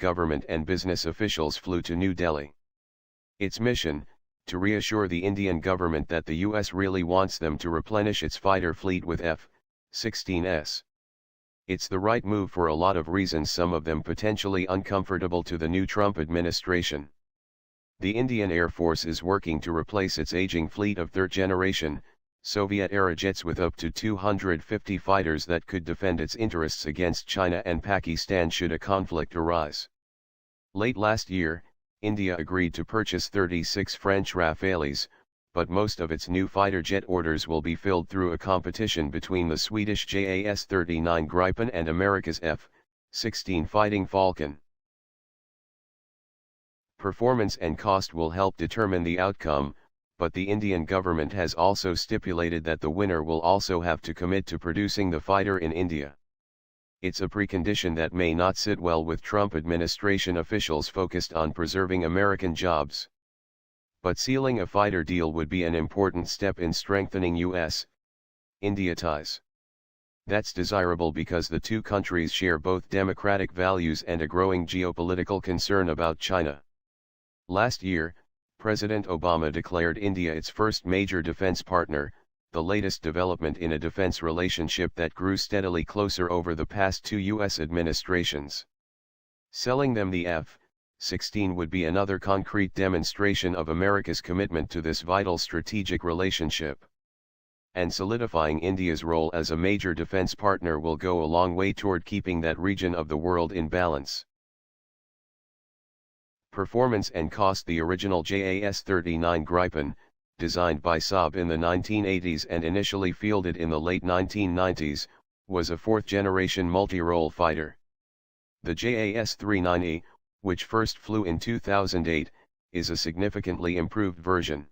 government and business officials flew to New Delhi. Its mission, to reassure the Indian government that the US really wants them to replenish its fighter fleet with F-16s. It's the right move for a lot of reasons, some of them potentially uncomfortable to the new Trump administration. The Indian Air Force is working to replace its aging fleet of third-generation, Soviet-era jets with up to 250 fighters that could defend its interests against China and Pakistan should a conflict arise. Late last year, India agreed to purchase 36 French Rafales, but most of its new fighter jet orders will be filled through a competition between the Swedish JAS-39 Gripen and America's F-16 Fighting Falcon. Performance and cost will help determine the outcome, but the Indian government has also stipulated that the winner will also have to commit to producing the fighter in India. It's a precondition that may not sit well with Trump administration officials focused on preserving American jobs. But sealing a fighter deal would be an important step in strengthening US-India ties. That's desirable because the two countries share both democratic values and a growing geopolitical concern about China. Last year, President Obama declared India its first major defense partner, the latest development in a defense relationship that grew steadily closer over the past two US administrations. Selling them the F-16 would be another concrete demonstration of America's commitment to this vital strategic relationship. And solidifying India's role as a major defense partner will go a long way toward keeping that region of the world in balance. Performance and cost. The original JAS-39 Gripen, designed by Saab in the 1980s and initially fielded in the late 1990s, was a fourth-generation multi-role fighter. The JAS-39E, which first flew in 2008, is a significantly improved version.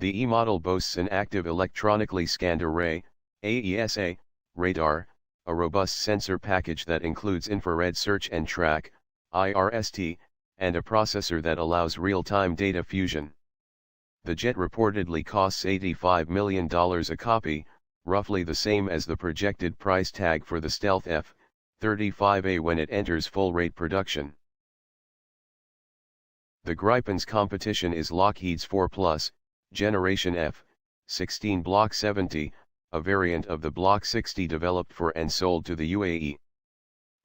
The E model boasts an active electronically scanned array, AESA, radar, a robust sensor package that includes infrared search and track, IRST, and a processor that allows real-time data fusion. The jet reportedly costs $85 million a copy, roughly the same as the projected price tag for the stealth F-35A when it enters full-rate production. The Gripen's competition is Lockheed's 4+ generation F-16 Block 70, a variant of the Block 60 developed for and sold to the UAE.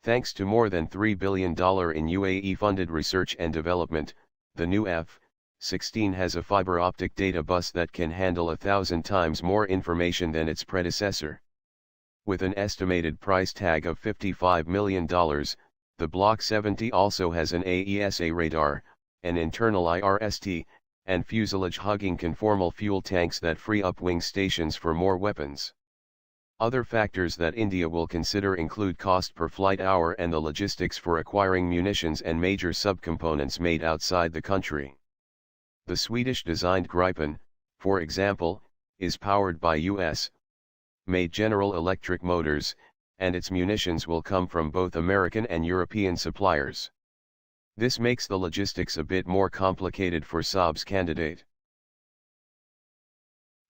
Thanks to more than $3 billion in UAE-funded research and development, the new F-16 has a fiber optic data bus that can handle 1,000 times more information than its predecessor. With an estimated price tag of $55 million, the Block 70 also has an AESA radar, an internal IRST, and fuselage-hugging conformal fuel tanks that free up wing stations for more weapons. Other factors that India will consider include cost per flight hour and the logistics for acquiring munitions and major subcomponents made outside the country. The Swedish-designed Gripen, for example, is powered by US-made General Electric motors, and its munitions will come from both American and European suppliers. This makes the logistics a bit more complicated for Saab's candidate.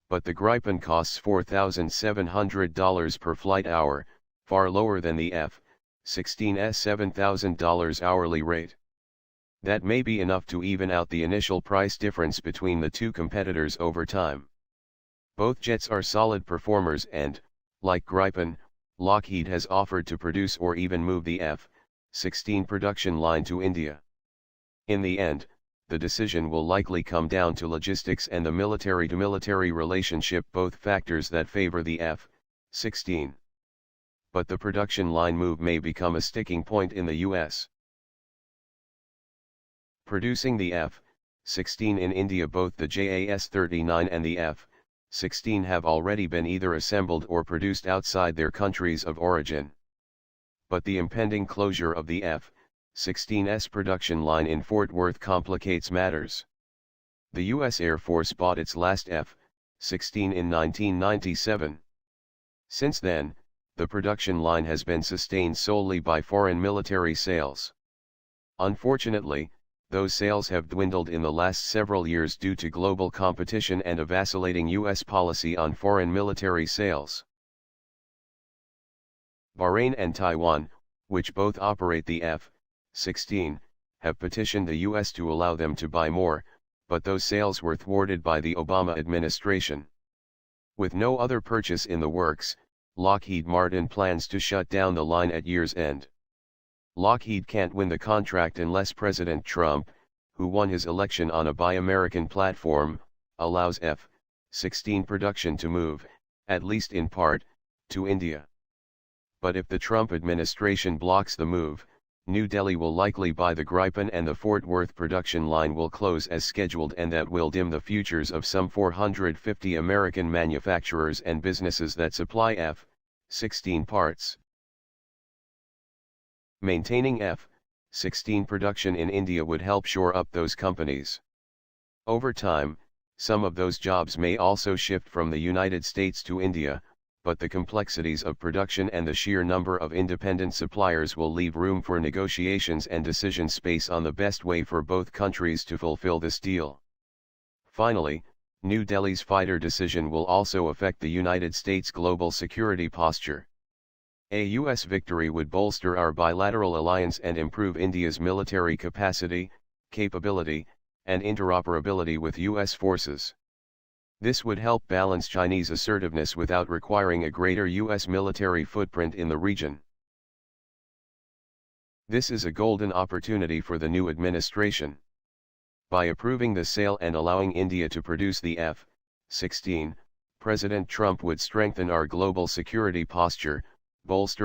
But the Gripen costs $4,700 per flight hour, far lower than the F-16's $7,000 hourly rate. That may be enough to even out the initial price difference between the two competitors over time. Both jets are solid performers and, like Gripen, Lockheed has offered to produce or even move the F-16 production line to India. In the end, the decision will likely come down to logistics and the military-to-military relationship, both factors that favor the F-16. But the production line move may become a sticking point in the US. Producing the F-16 in India. Both the JAS-39 and the F-16 have already been either assembled or produced outside their countries of origin. But the impending closure of the F-16's production line in Fort Worth complicates matters. The U.S. Air Force bought its last F-16 in 1997. Since then, the production line has been sustained solely by foreign military sales. Unfortunately, those sales have dwindled in the last several years due to global competition and a vacillating U.S. policy on foreign military sales. Bahrain and Taiwan, which both operate the F-16 F-16, have petitioned the U.S. to allow them to buy more, but those sales were thwarted by the Obama administration. With no other purchase in the works, Lockheed Martin plans to shut down the line at year's end. Lockheed can't win the contract unless President Trump, who won his election on a Buy American platform, allows F-16 production to move, at least in part, to India. But if the Trump administration blocks the move, New Delhi will likely buy the Gripen and the Fort Worth production line will close as scheduled, and that will dim the futures of some 450 American manufacturers and businesses that supply F-16 parts. Maintaining F-16 production in India would help shore up those companies. Over time, some of those jobs may also shift from the United States to India, but the complexities of production and the sheer number of independent suppliers will leave room for negotiations and decision space on the best way for both countries to fulfill this deal. Finally, New Delhi's fighter decision will also affect the United States' global security posture. A U.S. victory would bolster our bilateral alliance and improve India's military capacity, capability, and interoperability with U.S. forces. This would help balance Chinese assertiveness without requiring a greater U.S. military footprint in the region. This is a golden opportunity for the new administration. By approving the sale and allowing India to produce the F-16, President Trump would strengthen our global security posture, bolster